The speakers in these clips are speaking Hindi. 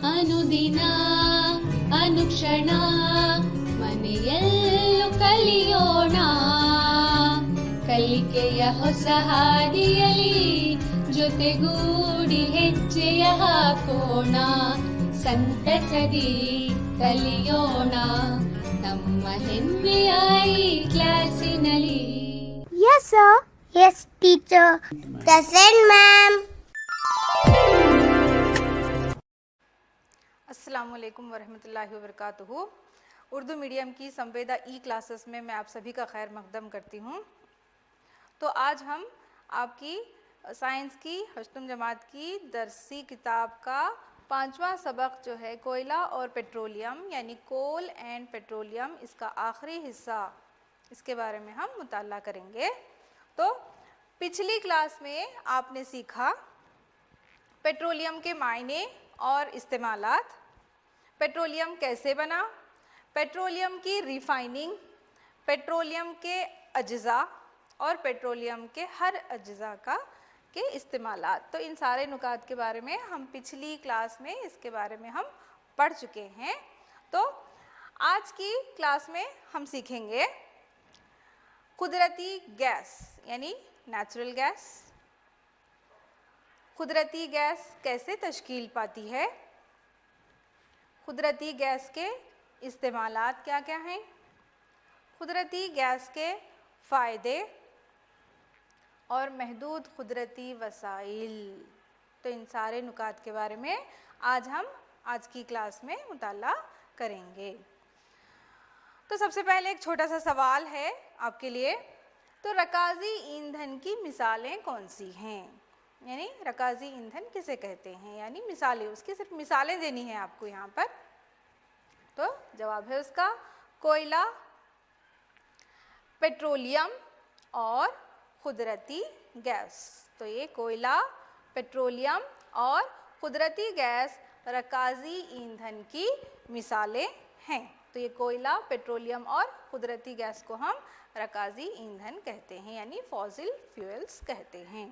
ಅನುದಿನ ಅನುಕ್ಷಣ ಮನೆಯಲ್ಲೂ ಕಲಿಯೋಣ, ಕಲಿಕೆಯ ಹೊಸ ಹಾದಿಯಲಿ ಜೊತೆಗೂಡಿ ಹೆಜ್ಜೆಯ ಹಾಕೋಣ, ಸಂತಸದಿ ಕಲಿಯೋಣ ನಮ್ಮ ಹೆಮ್ಮೆಯ ಈ ಕ್ಲಾಸಿನಲ್ಲಿ. Yes sir. Yes teacher. Present ma'am. अस्सलामुअलैकुम वरहमतुल्लाहि वबरकातुहू। उर्दू मीडियम की संवेदा ई क्लासेस में मैं आप सभी का खैर मकदम करती हूँ। तो आज हम आपकी साइंस की अष्टम जमात की दरसी किताब का 5वां सबक जो है कोयला और पेट्रोलियम यानी कोल एंड पेट्रोलियम, इसका आखिरी हिस्सा, इसके बारे में हम मुताला करेंगे। तो पिछली क्लास में आपने सीखा पेट्रोलियम के मायने और इस्तेमालात, पेट्रोलियम कैसे बना, पेट्रोलियम की रिफाइनिंग, पेट्रोलियम के अज्जा और पेट्रोलियम के हर अज्जा के इस्तेमालात। तो इन सारे नुकात के बारे में हम पिछली क्लास में इसके बारे में हम पढ़ चुके हैं। तो आज की क्लास में हम सीखेंगे कुदरती गैस यानी नेचुरल गैस। कुदरती गैस कैसे तश्कील पाती है, कुदरती गैस के इस्तेमालात क्या क्या हैं, कुदरती गैस के फ़ायदे और महदूद कुदरती वसाइल। तो इन सारे नुकात के बारे में आज हम आज की क्लास में मुताला करेंगे। तो सबसे पहले एक छोटा सा सवाल है आपके लिए, तो रकाजी ईंधन की मिसालें कौन सी हैं, यानी रकाजी ईंधन किसे कहते हैं, यानी मिसालें, उसकी सिर्फ मिसालें देनी है आपको यहाँ पर। तो जवाब है उसका कोयला, पेट्रोलियम और कुदरती गैस। तो ये कोयला, पेट्रोलियम और कुदरती गैस रकाजी ईंधन की मिसालें हैं। तो ये कोयला, पेट्रोलियम और कुदरती गैस को हम रकाजी ईंधन कहते हैं यानी फॉसिल फ्यूल्स कहते हैं।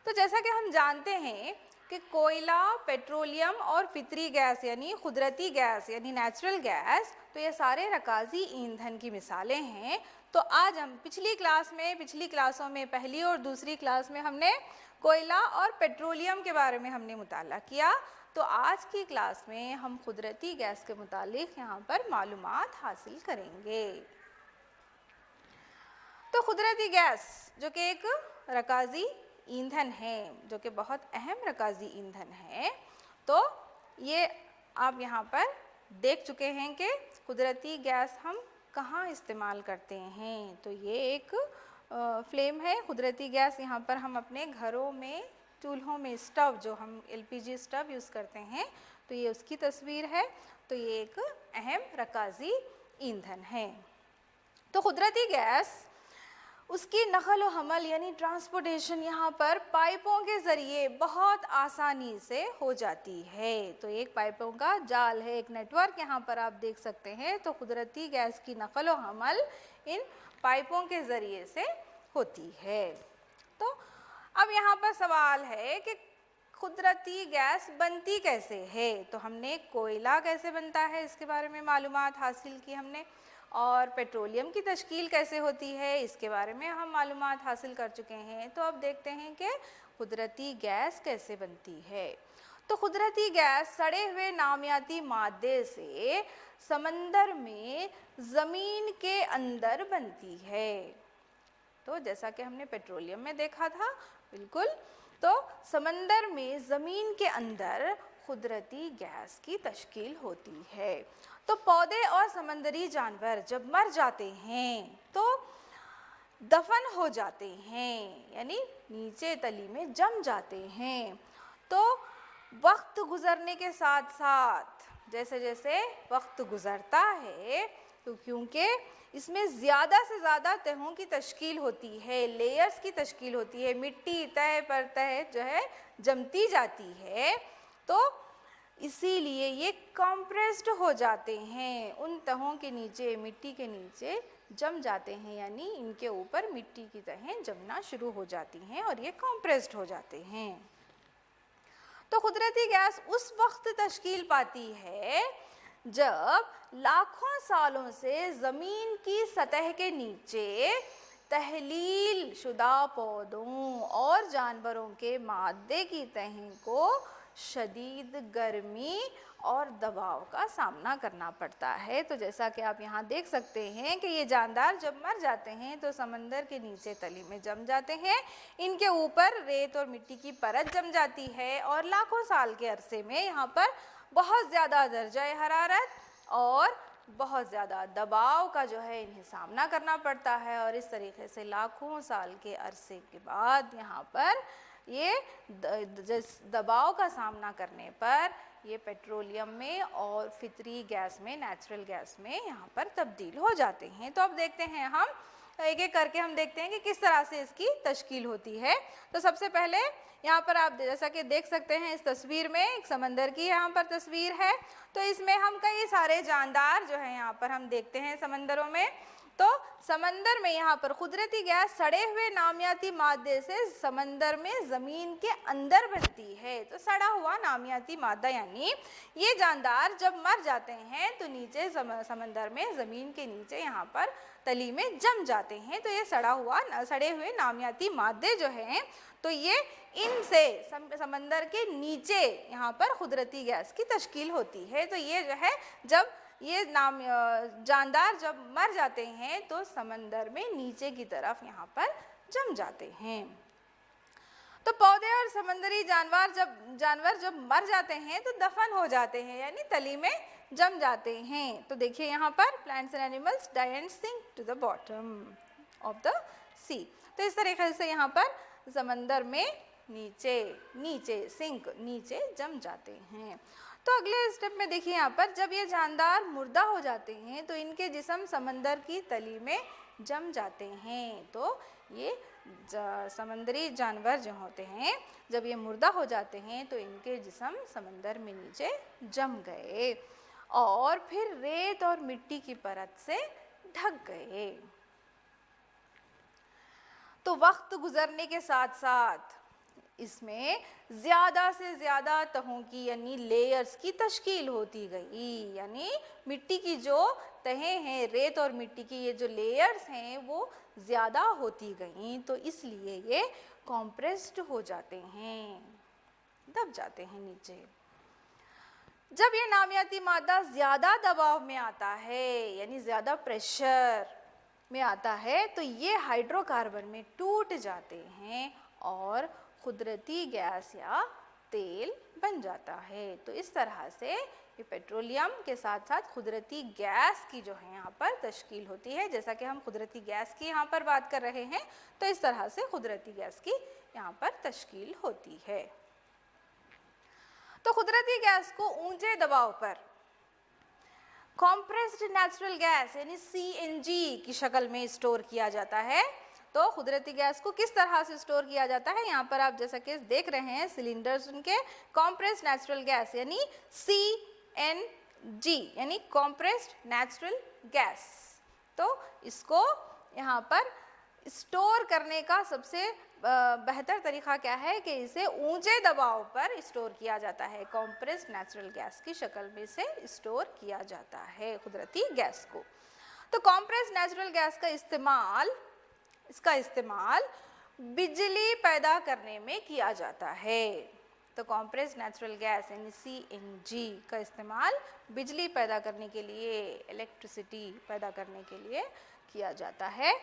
तो जैसा कि हम जानते हैं कि कोयला, पेट्रोलियम और फितरी गैस यानी कुदरती गैस यानी नेचुरल गैस, तो ये सारे रकाजी ईंधन की मिसालें हैं। तो आज हम पिछली क्लासों में पहली और दूसरी क्लास में हमने कोयला और पेट्रोलियम के बारे में हमने मुताला किया। तो आज की क्लास में हम कुदरती गैस के मुतालिक यहाँ पर मालूमात हासिल करेंगे। तो कुदरती गैस जो कि एक रकाजी ईंधन है, जो कि बहुत अहम रकाजी ईंधन है, तो ये आप यहाँ पर देख चुके हैं कि कुदरती गैस हम कहाँ इस्तेमाल करते हैं। तो ये एक फ्लेम है कुदरती गैस, यहाँ पर हम अपने घरों में चूल्हों में स्टव, जो हम एलपीजी स्टव यूज़ करते हैं, तो ये उसकी तस्वीर है। तो ये एक अहम रकाजी ईंधन है। तो कुदरती गैस उसकी नकल व हमल यानी ट्रांसपोर्टेशन यहाँ पर पाइपों के ज़रिए बहुत आसानी से हो जाती है। तो एक पाइपों का जाल है, एक नेटवर्क यहाँ पर आप देख सकते हैं। तो कुदरती गैस की नकल व हमल इन पाइपों के ज़रिए से होती है। तो अब यहाँ पर सवाल है कि कुदरती गैस बनती कैसे है। तो हमने कोयला कैसे बनता है इसके बारे में मालूमात हासिल की हमने, और पेट्रोलियम की तश्कील कैसे होती है इसके बारे में हम मालूमात हासिल कर चुके हैं। तो अब देखते हैं कि कुदरती गैस कैसे बनती है। तो कुदरती गैस सड़े हुए नामियाती मादे से समंदर में ज़मीन के अंदर बनती है। तो जैसा कि हमने पेट्रोलियम में देखा था, बिल्कुल, तो समंदर में ज़मीन के अंदर कुदरती गैस की तश्कील होती है। तो पौधे और समंदरी जानवर जब मर जाते हैं तो दफन हो जाते हैं, यानी नीचे तली में जम जाते हैं। तो वक्त गुज़रने के साथ साथ जैसे जैसे वक्त गुज़रता है, तो क्योंकि इसमें ज़्यादा से ज़्यादा तहों की तश्कील होती है, लेयर्स की तश्कील होती है, मिट्टी तह पर तह जो है जमती जाती है, तो इसीलिए ये कंप्रेस्ड हो जाते हैं, उन तहों के नीचे, मिट्टी के नीचे जम जाते हैं, यानी इनके ऊपर मिट्टी की तहें जमना शुरू हो जाती हैं और ये कंप्रेस्ड हो जाते हैं। तो कुदरती गैस उस वक्त तश्कील पाती है जब लाखों सालों से ज़मीन की सतह के नीचे तहलील शुदा पौधों और जानवरों के मादे की तह को शदीद गर्मी और दबाव का सामना करना पड़ता है। तो जैसा कि आप यहाँ देख सकते हैं कि ये जानदार जब मर जाते हैं तो समंदर के नीचे तली में जम जाते हैं, इनके ऊपर रेत और मिट्टी की परत जम जाती है और लाखों साल के अरसे में यहाँ पर बहुत ज़्यादा दर्जा हरारत और बहुत ज़्यादा दबाव का जो है इन्हें सामना करना पड़ता है। और इस तरीके से लाखों साल के अरसे के बाद यहाँ पर ये दबाव का सामना करने पर ये पेट्रोलियम में और फितरी गैस में, नेचुरल गैस में यहाँ पर तब्दील हो जाते हैं। तो अब देखते हैं हम एक एक करके हम देखते हैं कि किस तरह से इसकी तश्कील होती है। तो सबसे पहले यहाँ पर आप जैसा कि देख सकते हैं इस तस्वीर में एक समंदर की यहाँ पर तस्वीर है। तो इसमें हम कई सारे जानदार जो है यहाँ पर हम देखते हैं समंदरों में। तो समंदर में यहाँ पर कुदरती गैस सड़े हुए नामियाती मादे से समंदर में ज़मीन के अंदर बनती है। तो सड़ा हुआ नामियाती मादा यानी ये जानदार जब मर जाते हैं तो नीचे समंदर में ज़मीन के नीचे यहाँ पर तली में जम जाते हैं। तो ये सड़े हुए नामियाती मादे जो हैं तो ये इनसे समंदर के नीचे यहाँ पर कुदरती गैस की तश्कील होती है। तो ये जो है जब ये जानदार जब मर जाते हैं तो समंदर में नीचे की तरफ यहाँ पर जम जाते हैं। तो पौधे और समंदरी जानवर जब मर जाते हैं तो दफन हो जाते हैं यानी तली में जम जाते हैं। तो देखिए यहाँ पर plants and animals die and sink to the bottom of the sea. तो इस तरीके से यहाँ पर समंदर में नीचे जम जाते हैं। तो अगले स्टेप में देखिए यहाँ पर जब ये जानदार मुर्दा हो जाते हैं तो इनके जिस्म समंदर की तली में जम जाते हैं। तो ये समंदरी जानवर जो होते हैं जब ये मुर्दा हो जाते हैं तो इनके जिस्म समंदर में नीचे जम गए और फिर रेत और मिट्टी की परत से ढक गए। तो वक्त गुजरने के साथ साथ इसमें ज़्यादा से ज़्यादा तहों की यानी लेयर्स की तश्कील होती गई, यानी मिट्टी की जो तहें हैं, रेत और मिट्टी की ये जो लेयर्स हैं वो ज़्यादा होती गईं। तो इसलिए ये कॉम्प्रेस्ड हो जाते हैं, दब जाते हैं नीचे। जब ये नामियाती मादा ज़्यादा दबाव में आता है यानी ज़्यादा प्रेशर में आता है तो ये हाइड्रोकार्बन में टूट जाते हैं और कुदरती गैस या तेल बन जाता है। तो इस तरह से ये पेट्रोलियम के साथ साथ कुदरती गैस की जो है यहाँ पर तश्कील होती है। जैसा कि हम कुदरती गैस की यहाँ पर बात कर रहे हैं तो इस तरह से कुदरती गैस की यहाँ पर तश्कील होती है। तो कुदरती गैस को ऊंचे दबाव पर कॉम्प्रेस्ड नेचुरल गैस यानी CNG की शक्ल में स्टोर किया जाता है। तो कुदरती गैस को किस तरह से स्टोर किया जाता है, यहाँ पर आप जैसा कि देख रहे हैं सिलेंडर्स उनके कॉम्प्रेस्ड नेचुरल गैस यानी CNG यानी कॉम्प्रेस्ड नेचुरल गैस। तो इसको यहाँ पर स्टोर करने का सबसे बेहतर तरीका क्या है कि इसे ऊंचे दबाव पर स्टोर किया जाता है। कॉम्प्रेस्ड नेचुरल गैस की शक्ल में से स्टोर किया जाता है कुदरती गैस को। तो कॉम्प्रेस्ड नेचुरल गैस का इस्तेमाल बिजली पैदा करने में किया जाता है। तो कॉम्प्रेस्ड नेचुरल गैस यानी CNG का इस्तेमाल बिजली पैदा करने के लिए, इलेक्ट्रिसिटी पैदा करने के लिए किया जाता है।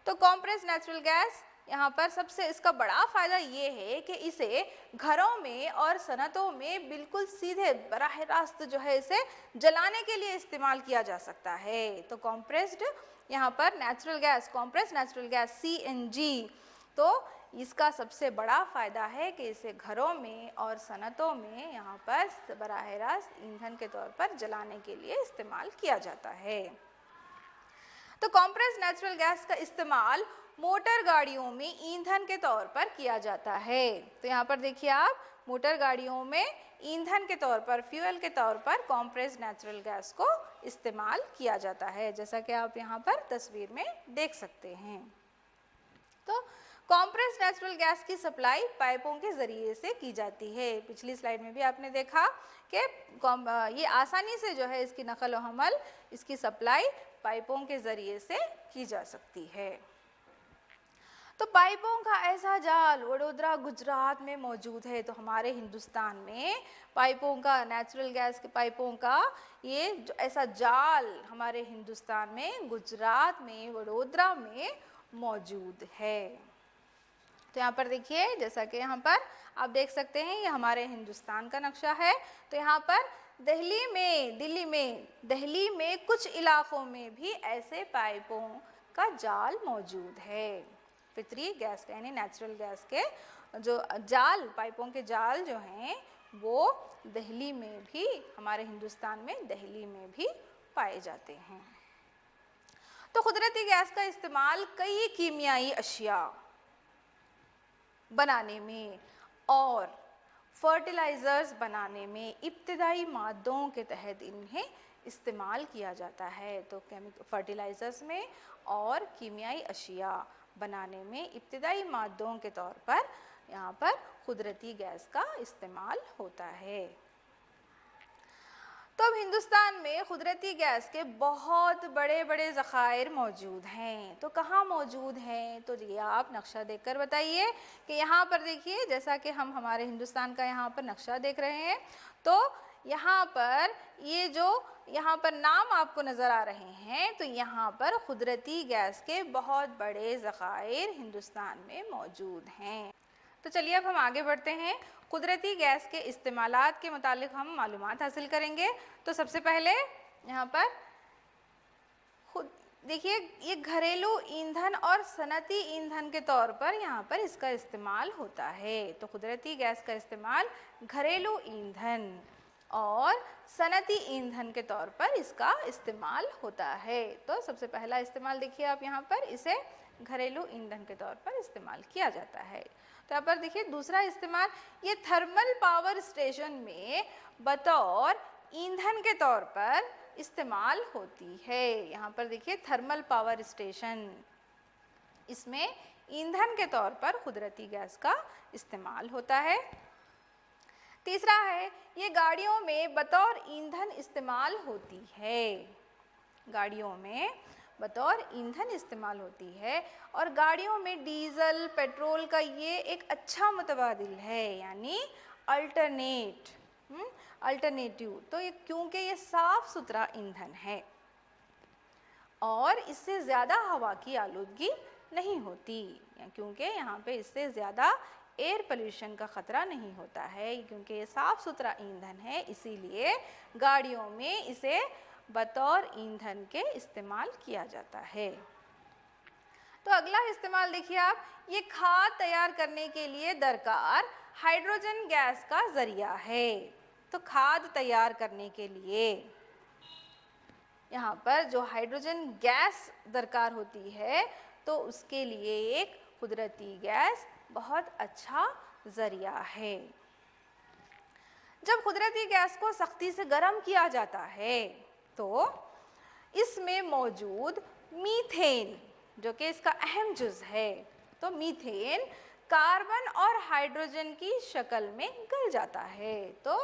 तो कॉम्प्रेस्ड नेचुरल गैस यहाँ पर सबसे इसका बड़ा फ़ायदा ये है कि इसे घरों में और सनतों में बिल्कुल सीधे बराह रास्त जो है इसे जलाने के लिए इस्तेमाल किया जा सकता है। तो कॉम्प्रेस्ड यहाँ पर natural gas, compressed natural gas CNG, तो इसका सबसे बड़ा फ़ायदा है कि इसे घरों में और सनतों में यहाँ पर बराह रास्त ईंधन के तौर पर जलाने के लिए इस्तेमाल किया जाता है। तो कॉम्प्रेस्ड नेचुरल गैस का इस्तेमाल मोटर गाड़ियों में ईंधन के तौर पर किया जाता है। तो यहाँ पर देखिए आप मोटर गाड़ियों में ईंधन के तौर पर, फ्यूल के तौर पर कॉम्प्रेस्ड नेचुरल गैस को इस्तेमाल किया जाता है, जैसा कि आप यहाँ पर तस्वीर में देख सकते हैं। तो कॉम्प्रेस्ड नेचुरल गैस की सप्लाई पाइपों के ज़रिए से की जाती है। पिछली स्लाइड में भी आपने देखा कि ये आसानी से जो है इसकी नकल व हमल, इसकी सप्लाई पाइपों के ज़रिए से की जा सकती है। तो पाइपों का ऐसा जाल वडोदरा गुजरात में मौजूद है। तो हमारे हिंदुस्तान में पाइपों का, नेचुरल गैस के पाइपों का ये जो ऐसा जाल हमारे हिंदुस्तान में, गुजरात में, वडोदरा में मौजूद है। तो यहाँ पर देखिए, जैसा कि यहाँ पर आप देख सकते हैं, ये हमारे हिंदुस्तान का नक्शा है। तो यहाँ पर दिल्ली में कुछ इलाकों में भी ऐसे पाइपों का जाल मौजूद है। फितरी गैस के यानी नेचुरल गैस के जो जाल, पाइपों के जाल जो हैं वो दिल्ली में भी, हमारे हिंदुस्तान में दिल्ली में भी पाए जाते हैं। तो कुदरती गैस का इस्तेमाल कई कीमियाई अशिया बनाने में और फर्टिलाइज़र्स बनाने में इब्तिदाई मादों के तहत इन्हें इस्तेमाल किया जाता है। तो फर्टिलाइज़र्स में और कीमियाई अशिया बनाने में इब्तिदाई मादों के तौर पर यहाँ पर कुदरती गैस का इस्तेमाल होता है। तो अब हिंदुस्तान में कुदरती गैस के बहुत बड़े बड़े ज़खायर मौजूद हैं। तो कहाँ मौजूद हैं? तो ये आप नक्शा देखकर बताइए कि यहाँ पर देखिए, जैसा कि हम हमारे हिंदुस्तान का यहाँ पर नक्शा देख रहे हैं, तो यहाँ पर ये जो यहाँ पर नाम आपको नज़र आ रहे हैं, तो यहाँ पर कुदरती गैस के बहुत बड़े ज़खायर हिंदुस्तान में मौजूद हैं। तो चलिए अब हम आगे बढ़ते हैं। कुदरती गैस के इस्तेमालात के मुतालिक हम मालूमात हासिल करेंगे। तो सबसे पहले यहाँ पर देखिए, ये घरेलू ईंधन और सनती ईंधन के तौर पर यहाँ पर इसका इस्तेमाल होता है। तो कुदरती गैस का इस्तेमाल घरेलू ईंधन और सनती ईंधन के तौर पर इसका इस्तेमाल होता है। तो सबसे पहला इस्तेमाल देखिए आप यहाँ पर, इसे घरेलू ईंधन के तौर पर इस्तेमाल किया जाता है। तो यहाँ पर देखिए दूसरा इस्तेमाल, ये थर्मल पावर स्टेशन में बतौर ईंधन के तौर पर इस्तेमाल होती है। यहाँ पर देखिए थर्मल पावर स्टेशन, इसमें ईंधन के तौर पर कुदरती गैस का इस्तेमाल होता है। तीसरा है, ये गाड़ियों में बतौर ईंधन इस्तेमाल होती है। गाड़ियों में बतौर ईंधन इस्तेमाल होती है और गाड़ियों में डीजल पेट्रोल का ये एक अच्छा मुतबादिल है, यानी अल्टरनेटिव। तो ये क्योंकि ये साफ़ सुथरा ईंधन है और इससे ज़्यादा हवा की आलूदगी नहीं होती, क्योंकि यहाँ पे इससे ज़्यादा एयर पोल्यूशन का ख़तरा नहीं होता है, क्योंकि ये साफ़ सुथरा ईंधन है, इसीलिए गाड़ियों में इसे बतौर ईंधन के इस्तेमाल किया जाता है। तो अगला इस्तेमाल देखिए आप, ये खाद तैयार करने के लिए दरकार हाइड्रोजन गैस का ज़रिया है। तो खाद तैयार करने के लिए यहाँ पर जो हाइड्रोजन गैस दरकार होती है, तो उसके लिए एक कुदरती गैस बहुत अच्छा ज़रिया है। जब कुदरती गैस को सख्ती से गर्म किया जाता है तो इसमें मौजूद मीथेन, जो कि इसका अहम जुज़ है, तो मीथेन कार्बन और हाइड्रोजन की शक्ल में गल जाता है। तो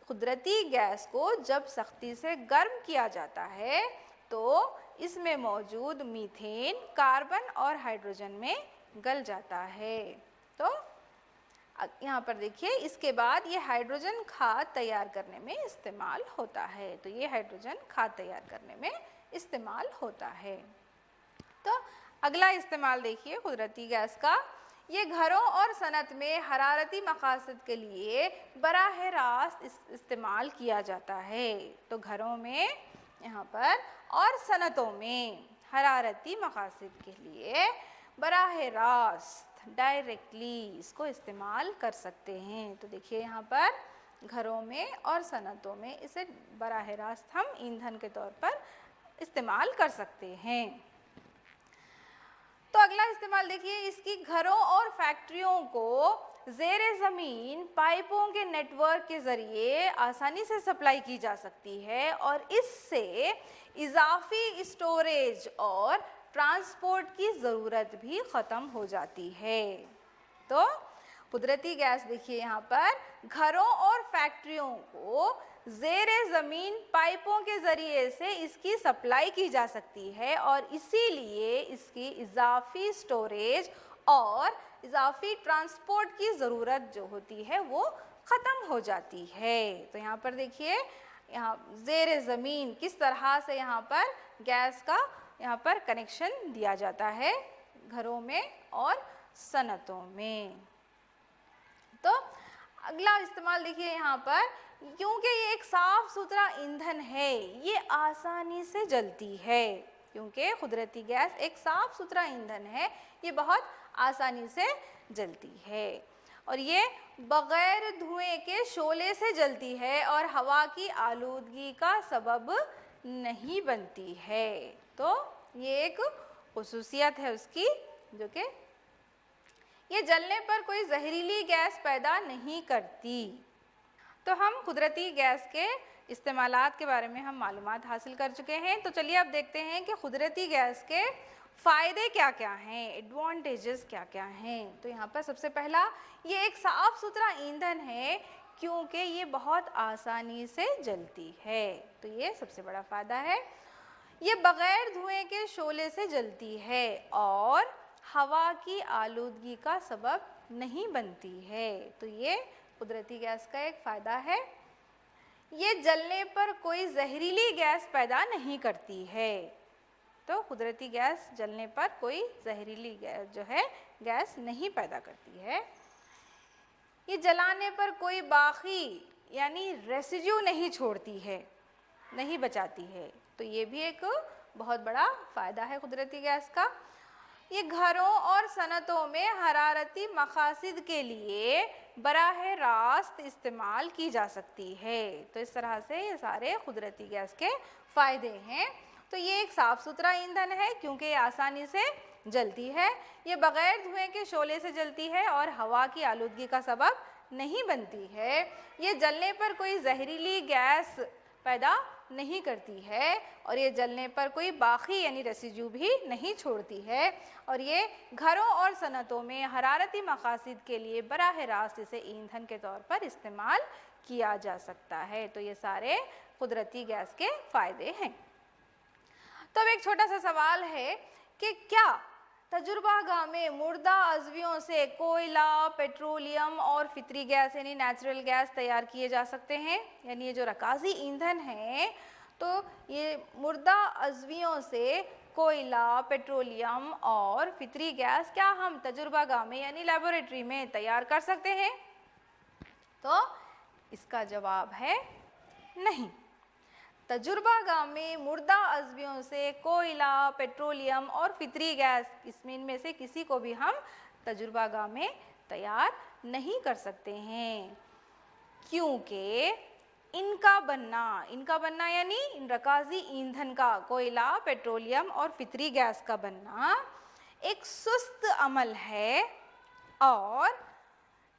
कुदरती गैस को जब सख्ती से गर्म किया जाता है तो इसमें मौजूद मीथेन कार्बन और हाइड्रोजन में गल जाता है। तो यहाँ पर देखिए, इसके बाद ये हाइड्रोजन खाद तैयार करने में इस्तेमाल होता है। तो ये हाइड्रोजन खाद तैयार करने में इस्तेमाल होता है। तो अगला इस्तेमाल देखिए कुदरती गैस का, ये घरों और सनत में हरारती मकासद के लिए बराह रास्त इस्तेमाल किया जाता है। तो घरों में यहाँ पर और सनतों में हरारती मकासद के लिए बराह रास्त डायरेक्टली इसको इस्तेमाल कर सकते हैं। तो देखिए यहाँ पर घरों में और सनतों में इसे बराह रास्त हम ईंधन के तौर पर इस्तेमाल कर सकते हैं। तो अगला इस्तेमाल देखिए, इसकी घरों और फैक्ट्रियों को ज़ेरे ज़मीन पाइपों के नेटवर्क के ज़रिए आसानी से सप्लाई की जा सकती है और इससे इजाफी स्टोरेज और ट्रांसपोर्ट की ज़रूरत भी ख़त्म हो जाती है। तो कुदरती गैस देखिए यहाँ पर घरों और फैक्ट्रियों को ज़ेरे ज़मीन पाइपों के ज़रिए से इसकी सप्लाई की जा सकती है और इसीलिए इसकी इजाफी स्टोरेज और इजाफी ट्रांसपोर्ट की ज़रूरत जो होती है वो ख़त्म हो जाती है। तो यहाँ पर देखिए यहाँ ज़ेरे ज़मीन किस तरह से यहाँ पर गैस का यहाँ पर कनेक्शन दिया जाता है घरों में और सनतों में। तो अगला इस्तेमाल देखिए यहाँ पर, क्योंकि ये एक साफ सुथरा ईंधन है ये आसानी से जलती है। क्योंकि कुदरती गैस एक साफ सुथरा ईंधन है ये बहुत आसानी से जलती है और ये बगैर धुएं के शोले से जलती है और हवा की आलूदगी का सबब नहीं बनती है। तो ये एक खुसूसियत है उसकी, जो कि ये जलने पर कोई जहरीली गैस पैदा नहीं करती। तो हम कुदरती गैस के इस्तेमालात के बारे में हम मालूमात हासिल कर चुके हैं। तो चलिए अब देखते हैं कि कुदरती गैस के फ़ायदे क्या क्या हैं, एडवांटेजेस क्या क्या हैं। तो यहाँ पर सबसे पहला, ये एक साफ़ सुथरा ईंधन है क्योंकि ये बहुत आसानी से जलती है। तो ये सबसे बड़ा फ़ायदा है। ये बग़ैर धुएं के शोले से जलती है और हवा की आलूदगी का सबब नहीं बनती है। तो ये कुदरती गैस का एक फ़ायदा है। ये जलने पर कोई जहरीली गैस पैदा नहीं करती है। तो कुदरती गैस जलने पर कोई जहरीली गैस जो है गैस नहीं पैदा करती है। ये जलाने पर कोई बाकी यानी रेसिड्यू नहीं छोड़ती है, नहीं बचाती है। तो ये भी एक बहुत बड़ा फ़ायदा है कुदरती गैस का। ये घरों और सनतों में हरारती मकासद के लिए बराह रास्त इस्तेमाल की जा सकती है। तो इस तरह से ये सारे कुदरती गैस के फ़ायदे हैं। तो ये एक साफ़ सुथरा ईंधन है क्योंकि ये आसानी से जलती है, ये बग़ैर धुएं के शोले से जलती है और हवा की आलूदगी का सबब नहीं बनती है। ये जलने पर कोई जहरीली गैस पैदा नहीं करती है और ये जलने पर कोई बाकी यानी रेसिड्यू भी नहीं छोड़ती है और ये घरों और सनतों में हरारती मकासद के लिए बराह रास्त इसे ईंधन के तौर पर इस्तेमाल किया जा सकता है। तो ये सारे कुदरती गैस के फ़ायदे हैं। तो अब एक छोटा सा सवाल है कि क्या तजुर्बागाह में मुर्दा अज़वियों से कोयला, पेट्रोलियम और फितरी गैस यानी नेचुरल गैस तैयार किए जा सकते हैं? यानी ये जो रकाजी ईंधन है तो ये मुर्दा अज़वियों से कोयला, पेट्रोलियम और फितरी गैस क्या हम तजुर्बागाह में यानी लेबोरेटरी में तैयार कर सकते हैं? तो इसका जवाब है नहीं। तजुर्बागाह में मुर्दा अज़वियों से कोयला, पेट्रोलियम और फितरी गैस इनमें से किसी को भी हम तजुर्बागाह में तैयार नहीं कर सकते हैं क्योंकि इनका बनना यानी इन रकाजी ईंधन का कोयला, पेट्रोलियम और फितरी गैस का बनना एक सुस्त अमल है और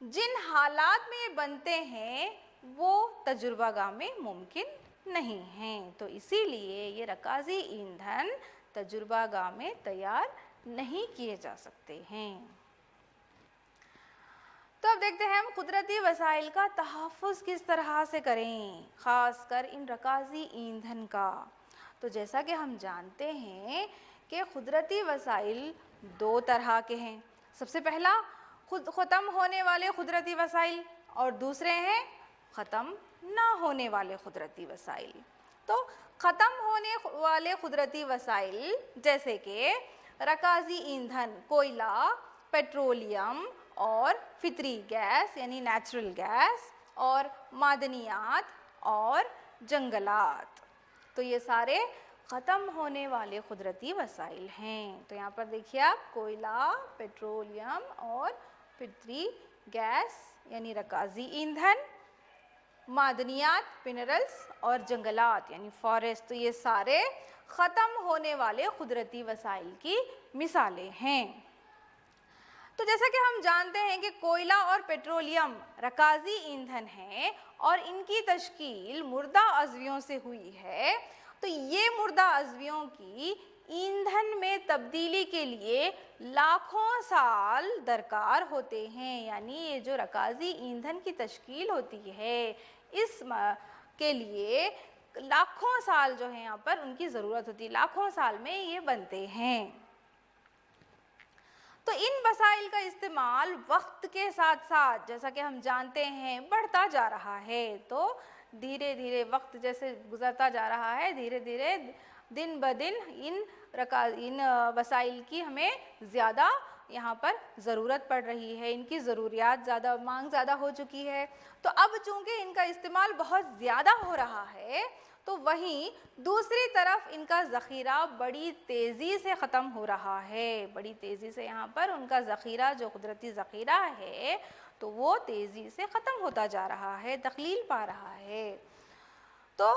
जिन हालात में ये बनते हैं वो तजुर्बागाह में मुमकिन नहीं हैं। तो इसीलिए ये रकाजी ईंधन तजुर्बागाह में तैयार नहीं किए जा सकते हैं। तो अब देखते हैं हम कुदरती वसाइल का तहफ़्फ़ुज़ किस तरह से करें, ख़ासकर इन रकाजी ईंधन का। तो जैसा कि हम जानते हैं कि कुदरती वसाइल दो तरह के हैं। सबसे पहला ख़त्म होने वाले कुदरती वसाइल और दूसरे हैं ख़त्म ना होने वाले कुदरती वसाइल। तो ख़त्म होने वाले कुदरती वसाइल जैसे कि रकाजी ईंधन कोयला, पेट्रोलियम और फितरी गैस यानी नेचुरल गैस और मादनियात और जंगलात, तो ये सारे ख़त्म होने वाले कुदरती वसाइल हैं। तो यहाँ पर देखिए आप कोयला, पेट्रोलियम और फितरी गैस यानी रकाजी ईंधन, मादनियात मिनरल्स और जंगलात यानी फॉरेस्ट, तो ये सारे ख़त्म होने वाले कुदरती वसाइल की मिसालें हैं। तो जैसा कि हम जानते हैं कि कोयला और पेट्रोलियम रकाजी ईंधन हैं और इनकी तश्कील मुर्दा अज़वियों से हुई है। तो ये मुर्दा अज़वियों की ईंधन में तब्दीली के लिए लाखों साल दरकार होते हैं। यानी ये जो रकाजी ईंधन की तश्कील होती है के लिए लाखों साल जो है यहाँ पर उनकी ज़रूरत होती है, लाखों साल में ये बनते हैं। तो इन वसाइल का इस्तेमाल वक्त के साथ साथ, जैसा कि हम जानते हैं, बढ़ता जा रहा है। तो धीरे धीरे वक्त जैसे गुजरता जा रहा है, धीरे धीरे दिन ब दिन इन वसाइल की हमें ज़्यादा यहाँ पर ज़रूरत पड़ रही है, इनकी ज़रूरियात ज़्यादा, मांग ज़्यादा हो चुकी है। तो अब चूँकि इनका इस्तेमाल बहुत ज़्यादा हो रहा है, तो वहीं दूसरी तरफ इनका ज़ख़ीरा बड़ी तेज़ी से ख़त्म हो रहा है। बड़ी तेज़ी से यहाँ पर उनका ज़ख़ीरा, जो कुदरती ज़ख़ीरा है, तो वो तेज़ी से ख़त्म होता जा रहा है, तक़लील पा रहा है। तो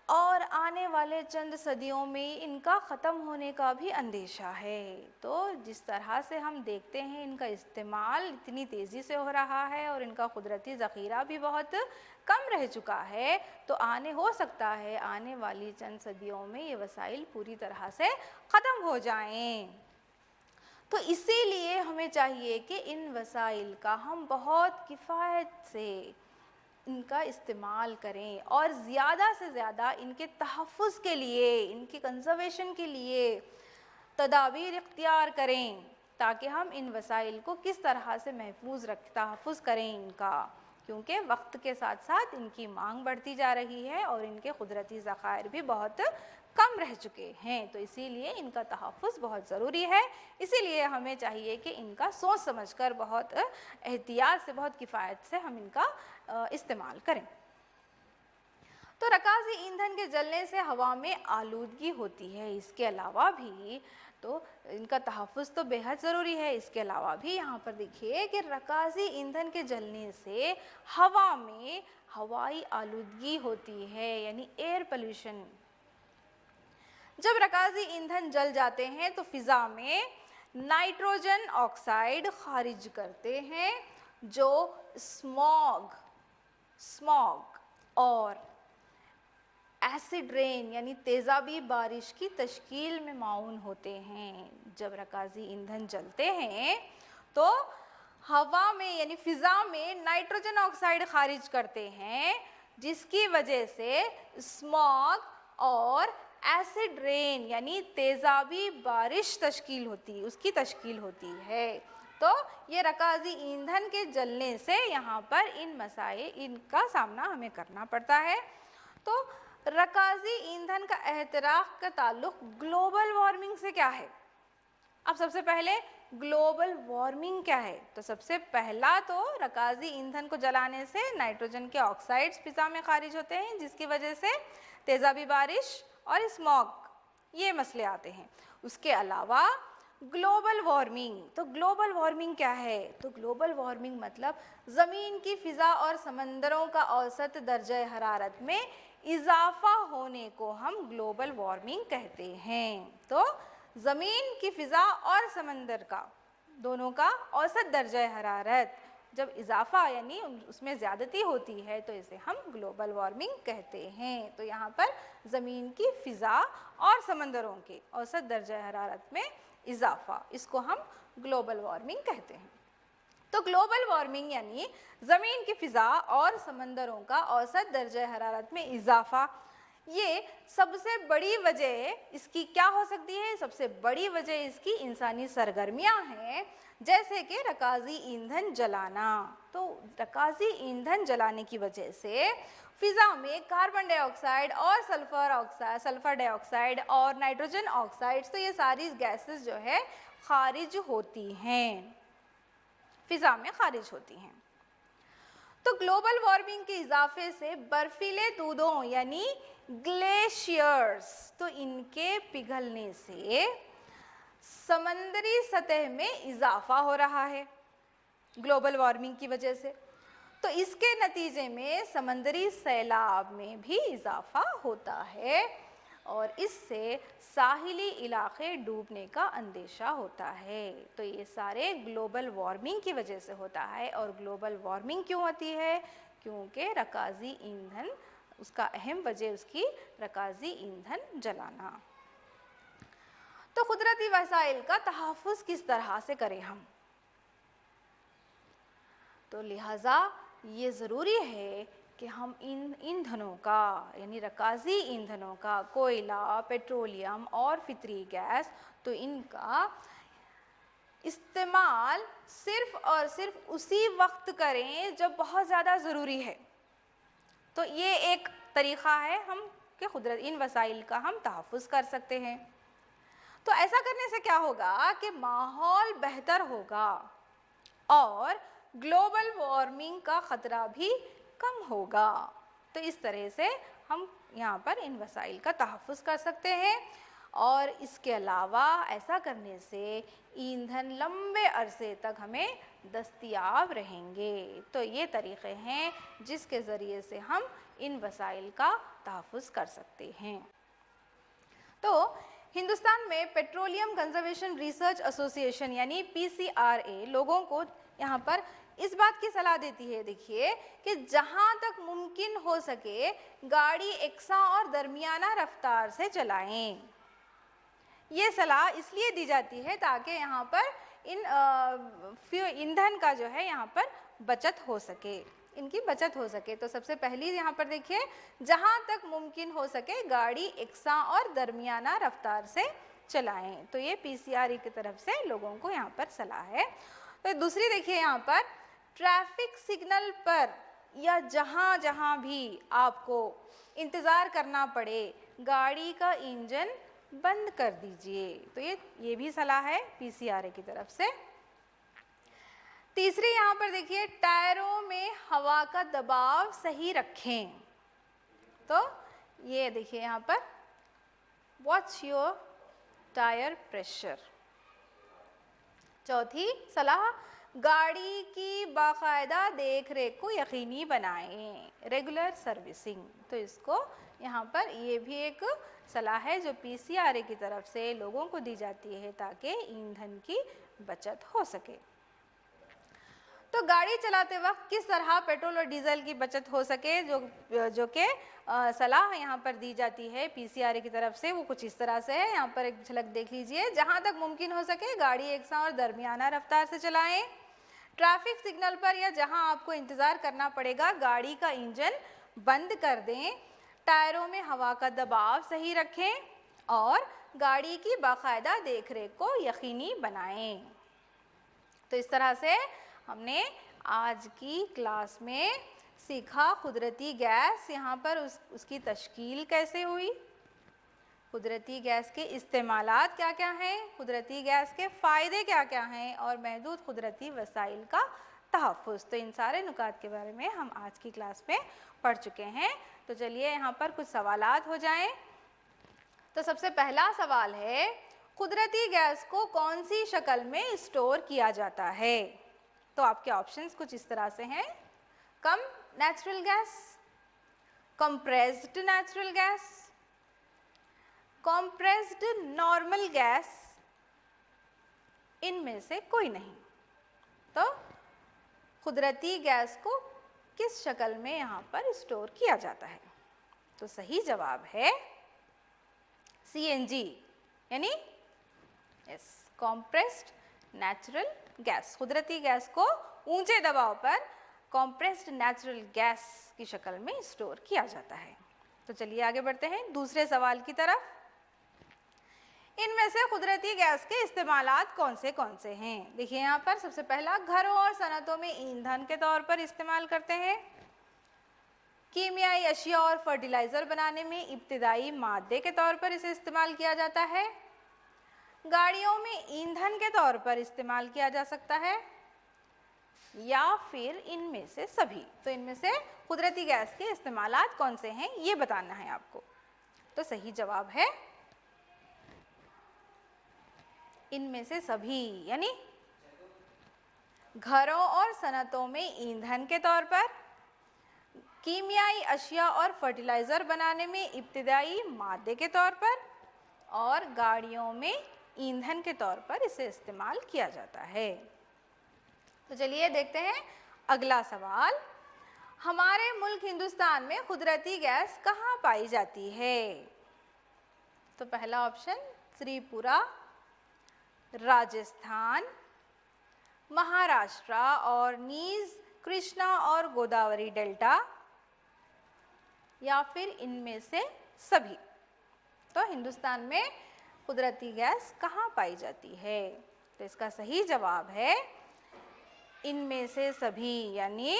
और आने वाले चंद सदियों में इनका ख़त्म होने का भी अंदेशा है। तो जिस तरह से हम देखते हैं इनका इस्तेमाल इतनी तेज़ी से हो रहा है और इनका कुदरती ज़ख़ीरा भी बहुत कम रह चुका है, तो हो सकता है आने वाली चंद सदियों में ये वसाइल पूरी तरह से ख़त्म हो जाएं। तो इसीलिए हमें चाहिए कि इन वसाइल का हम बहुत किफ़ायत से इनका इस्तेमाल करें और ज़्यादा से ज़्यादा इनके तहफ़्फ़ुज़ के लिए, इनके कंज़र्वेशन के लिए तदाबीर इख्तियार करें, ताकि हम इन वसाइल को किस तरह से तहफ़्फ़ुज़ करें इनका, क्योंकि वक्त के साथ साथ इनकी मांग बढ़ती जा रही है और इनके कुदरती ज़ख़ायर भी बहुत कम रह चुके हैं। तो इसीलिए इनका तहफ़्फ़ुज़ बहुत ज़रूरी है। इसीलिए हमें चाहिए कि इनका सोच समझकर, बहुत एहतियात से, बहुत किफ़ायत से हम इनका इस्तेमाल करें। तो रकाज़ी ईंधन के जलने से हवा में आलूदगी होती है। इसके अलावा भी तो इनका तहफ़्फ़ुज़ तो बेहद ज़रूरी है। इसके अलावा भी यहाँ पर देखिए कि रकाज़ी ईंधन के जलने से हवा में हवाई आलूदगी होती है, यानी एयर पोल्यूशन। जब रकाज़ी ईंधन जल जाते हैं तो फ़िज़ा में नाइट्रोजन ऑक्साइड खारिज करते हैं, जो स्मॉग और एसिड रेन यानी तेज़ाबी बारिश की तश्कील में माउन होते हैं। जब रकाज़ी ईंधन जलते हैं तो हवा में यानी फ़िज़ा में नाइट्रोजन ऑक्साइड खारिज करते हैं, जिसकी वजह से स्मॉग और एसिड रेन यानी तेज़ाबी बारिश उसकी तश्कील होती है। तो ये रकाज़ी ईंधन के जलने से यहाँ पर इनका सामना हमें करना पड़ता है। तो रकाज़ी ईंधन का एहतिराक़ का ताल्लुक़ ग्लोबल वार्मिंग से क्या है? अब सबसे पहले ग्लोबल वार्मिंग क्या है? तो सबसे पहला तो रकाज़ी ईंधन को जलाने से नाइट्रोजन के ऑक्साइड्स फ़िज़ा में खारिज होते हैं, जिसकी वजह से तेज़ाबी बारिश और स्मॉग ये मसले आते हैं। उसके अलावा ग्लोबल वार्मिंग, तो ग्लोबल वार्मिंग क्या है? तो ग्लोबल वार्मिंग मतलब ज़मीन की फ़िज़ा और समंदरों का औसत दर्जे हरारत में इजाफ़ा होने को हम ग्लोबल वार्मिंग कहते हैं। तो ज़मीन की फ़िज़ा और समंदर का दोनों का औसत दर्जा हरारत जब इजाफ़ा यानी उसमें ज़्यादती होती है, तो इसे हम ग्लोबल वार्मिंग कहते हैं। तो यहाँ पर ज़मीन की फ़िज़ा और समंदरों के औसत दर्जा हरारत में इजाफ़ा, इसको हम ग्लोबल वार्मिंग कहते हैं। तो ग्लोबल वार्मिंग यानी ज़मीन की फ़िज़ा और समंदरों का औसत दर्जा हरारत में इजाफ़ा, ये सबसे बड़ी वजह इसकी क्या हो सकती है? सबसे बड़ी वजह इसकी इंसानी सरगर्मियां हैं, जैसे कि रकाज़ी ईंधन जलाना। तो रकाज़ी ईंधन जलाने की वजह से फ़िज़ा में कार्बन डाइऑक्साइड और सल्फ़र डाइऑक्साइड और नाइट्रोजन ऑक्साइड्स, तो ये सारी गैसेस जो है खारिज होती हैं, फ़िज़ा में खारिज होती हैं। तो ग्लोबल वार्मिंग के इजाफे से बर्फीले दूधों यानी ग्लेशियर्स, तो इनके पिघलने से समंदरी सतह में इजाफा हो रहा है ग्लोबल वार्मिंग की वजह से। तो इसके नतीजे में समंदरी सैलाब में भी इजाफा होता है और इससे साहिली इलाके डूबने का अंदेशा होता है। तो ये सारे ग्लोबल वार्मिंग की वजह से होता है। और ग्लोबल वार्मिंग क्यों होती है? क्योंकि रकाज़ी ईंधन, उसका अहम वजह उसकी रकाज़ी ईंधन जलाना। तो कुदरती वसाइल का तहफ़्फ़ुज़ किस तरह से करें हम? तो लिहाजा ये ज़रूरी है कि हम इन ईंधनों का यानी रकाज़ी ईंधनों का, कोयला, पेट्रोलियम और फितरी गैस, तो इनका इस्तेमाल सिर्फ़ और सिर्फ उसी वक्त करें जब बहुत ज़्यादा ज़रूरी है। तो ये एक तरीक़ा है हम कि कुदरत इन वसाइल का हम तहफ़्फ़ुज़ कर सकते हैं। तो ऐसा करने से क्या होगा कि माहौल बेहतर होगा और ग्लोबल वार्मिंग का ख़तरा भी कम होगा। तो इस तरह से हम यहाँ पर इन वसाइल का तहफ़्फ़ुज़ कर सकते हैं और इसके अलावा ऐसा करने से ईंधन लंबे अरसे तक हमें दस्तयाब रहेंगे। तो ये तरीक़े हैं जिसके ज़रिए से हम इन वसाइल का तहफ़्फ़ुज़ कर सकते हैं। तो हिंदुस्तान में पेट्रोलियम कंजर्वेशन रिसर्च एसोसिएशन यानी PCRA लोगों को यहाँ पर इस बात की सलाह देती है, देखिए, कि जहाँ तक मुमकिन हो सके गाड़ी एकसा और दरमियाना रफ्तार से चलाएं। ये सलाह इसलिए दी जाती है ताकि यहाँ पर ईंधन का जो है यहाँ पर बचत हो सके, इनकी बचत हो सके। तो सबसे पहली यहाँ पर देखिए, जहाँ तक मुमकिन हो सके गाड़ी एकसा और दरमियाना रफ्तार से चलाएं। तो ये PCRA की तरफ से लोगों को यहाँ पर सलाह है। तो दूसरी देखिए, यहाँ पर ट्रैफिक सिग्नल पर या जहाँ जहाँ भी आपको इंतज़ार करना पड़े गाड़ी का इंजन बंद कर दीजिए। तो ये भी सलाह है PCRA की तरफ से। तीसरी यहाँ पर देखिए, टायरों में हवा का दबाव सही रखें। तो ये देखिए यहाँ पर वॉच योर टायर प्रेशर। चौथी सलाह, गाड़ी की बाकायदा देख रेख को यकीनी बनाएं, रेगुलर सर्विसिंग। तो इसको यहाँ पर ये भी एक सलाह है जो PCRA की तरफ से लोगों को दी जाती है ताकि ईंधन की बचत हो सके। तो गाड़ी चलाते वक्त किस तरह पेट्रोल और डीजल की बचत हो सके, जो कि सलाह यहाँ पर दी जाती है PCRA की तरफ से, वो कुछ इस तरह से है। यहाँ पर एक झलक देख लीजिए। जहाँ तक मुमकिन हो सके गाड़ी एकसा और दरमियाना रफ्तार से चलाएं। ट्रैफिक सिग्नल पर या जहाँ आपको इंतज़ार करना पड़ेगा गाड़ी का इंजन बंद कर दें। टायरों में हवा का दबाव सही रखें और गाड़ी की बाकायदा देखरेख को यकीनी बनाएं। तो इस तरह से हमने आज की क्लास में सीखा कुदरती गैस, यहाँ पर उसकी तश्कील कैसे हुई, कुदरती गैस के इस्तेमालात क्या क्या हैं, कुदरती गैस के फ़ायदे क्या क्या हैं और महदूद कुदरती वसाइल का तहफ़्फ़ुज़। तो इन सारे नुकात के बारे में हम आज की क्लास में पढ़ चुके हैं। तो चलिए यहाँ पर कुछ सवालात हो जाएं। तो सबसे पहला सवाल है, कुदरती गैस को कौन सी शक्ल में स्टोर किया जाता है? तो आपके ऑप्शंस कुछ इस तरह से हैं, कम natural gas, compressed natural gas, compressed normal gas, इनमें से कोई नहीं। तो कुदरती गैस को किस शक्ल में यहाँ पर स्टोर किया जाता है? तो सही जवाब है CNG यानी कंप्रेस्ड नेचुरल गैस। कुदरती गैस को ऊंचे दबाव पर कंप्रेस्ड नेचुरल गैस की शक्ल में स्टोर किया जाता है। तो चलिए आगे बढ़ते हैं दूसरे सवाल की तरफ। इनमें से कुदरती गैस के इस्तेमालात कौन से हैं? देखिए यहाँ पर सबसे पहला, घरों और सनतों में ईंधन के तौर पर इस्तेमाल करते हैं, कीमियाई अशिया और फर्टिलाइज़र बनाने में इब्तिदाई मादे के तौर पर इसे इस्तेमाल किया जाता है, गाड़ियों में ईंधन के तौर पर इस्तेमाल किया जा सकता है, या फिर इनमें से सभी। तो इनमें से कुदरती गैस के इस्तेमालात कौन से हैं ये बताना है आपको। तो सही जवाब है इनमें से सभी, यानी घरों और सनतों में ईंधन के तौर पर, कीमियाई अशिया और फर्टिलाइज़र बनाने में इब्तिदाई मादे के तौर पर, और गाड़ियों में ईंधन के तौर पर इसे इस्तेमाल किया जाता है। तो चलिए देखते हैं अगला सवाल। हमारे मुल्क हिंदुस्तान में कुदरती गैस कहाँ पाई जाती है? तो पहला ऑप्शन त्रिपुरा, राजस्थान, महाराष्ट्र और नीज कृष्णा और गोदावरी डेल्टा, या फिर इनमें से सभी। तो हिंदुस्तान में कुदरती गैस कहाँ पाई जाती है? तो इसका सही जवाब है इनमें से सभी, यानी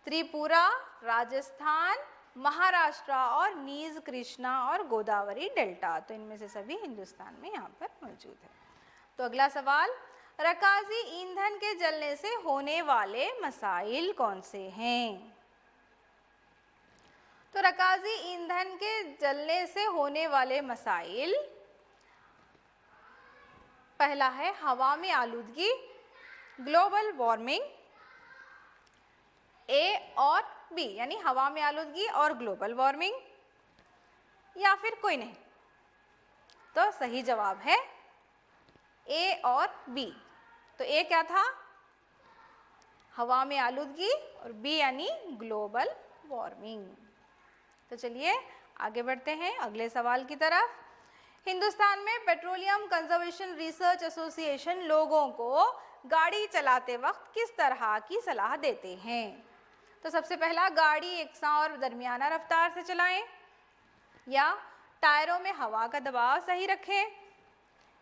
त्रिपुरा, राजस्थान, महाराष्ट्र और नीज कृष्णा और गोदावरी डेल्टा। तो इनमें से सभी हिंदुस्तान में यहाँ पर मौजूद है। तो अगला सवाल, रकाजी ईंधन के जलने से होने वाले मसाइल कौन से हैं? तो रकाजी ईंधन के जलने से होने वाले मसाइल, पहला है हवा में आलूदगी, ग्लोबल वार्मिंग, ए और बी, यानी हवा में आलूदगी और ग्लोबल वार्मिंग, या फिर कोई नहीं। तो सही जवाब है ए और बी। तो ए क्या था? हवा में आलूदगी, और बी यानी ग्लोबल वार्मिंग। तो चलिए आगे बढ़ते हैं अगले सवाल की तरफ। हिंदुस्तान में पेट्रोलियम कंजर्वेशन रिसर्च एसोसिएशन लोगों को गाड़ी चलाते वक्त किस तरह की सलाह देते हैं? तो सबसे पहला, गाड़ी एकसां और दरमियाना रफ्तार से चलाएं, या टायरों में हवा का दबाव सही रखें,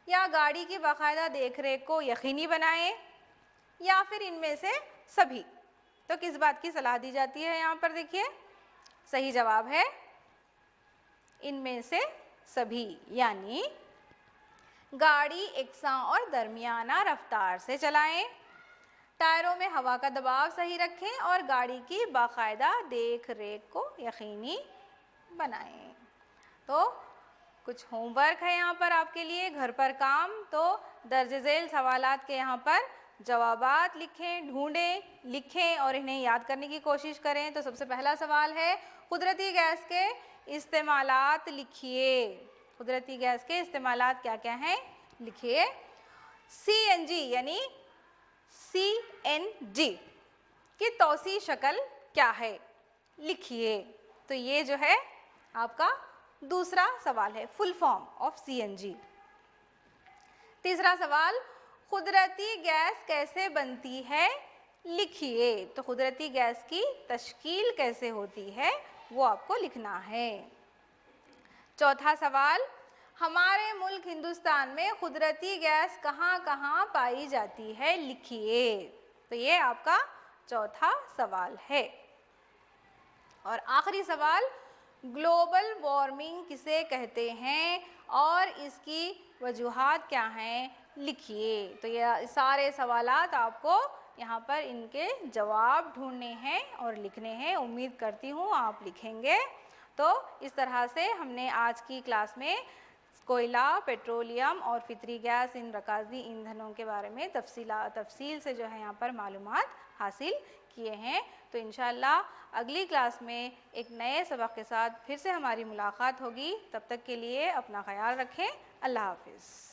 या गाड़ी की बाकायदा देखरेख को यकीनी बनाएं, या फिर इनमें से सभी। तो किस बात की सलाह दी जाती है यहाँ पर? देखिए सही जवाब है इनमें से सभी, यानी गाड़ी एकसां और दरमियाना रफ्तार से चलाएं, टायरों में हवा का दबाव सही रखें और गाड़ी की बाकायदा देख रेख को यकीनी बनाएं। तो कुछ होमवर्क है यहाँ पर आपके लिए, घर पर काम। तो दर्ज झेल सवालात के यहाँ पर जवाबात लिखें, ढूंढें, लिखें और इन्हें याद करने की कोशिश करें। तो सबसे पहला सवाल है, कुदरती गैस के इस्तेमालात लिखिए। कुदरती गैस के इस्तेमालात क्या क्या हैं? लिखिए। CNG यानी CNG की तौसी शक्ल क्या है? लिखिए। तो ये जो है आपका दूसरा सवाल है, फुल फॉर्म ऑफ CNG। तीसरा सवाल, कुदरती गैस कैसे बनती है? लिखिए। तो कुदरती गैस की तश्कील कैसे होती है वो आपको लिखना है। चौथा सवाल, हमारे मुल्क हिंदुस्तान में कुदरती गैस कहाँ कहाँ पाई जाती है? लिखिए। तो ये आपका चौथा सवाल है। और आखिरी सवाल, ग्लोबल वार्मिंग किसे कहते हैं और इसकी वजूहात क्या हैं? लिखिए। तो ये सारे सवालात आपको यहाँ पर इनके जवाब ढूंढने हैं और लिखने हैं। उम्मीद करती हूँ आप लिखेंगे। तो इस तरह से हमने आज की क्लास में कोयला, पेट्रोलियम और फितरी गैस, इन रकाजी ईंधनों के बारे में तफसील से जो है यहाँ पर मालूमात हासिल किए हैं। तो इंशाअल्लाह अगली क्लास में एक नए सबक के साथ फिर से हमारी मुलाकात होगी। तब तक के लिए अपना ख्याल रखें। अल्लाह हाफिज़।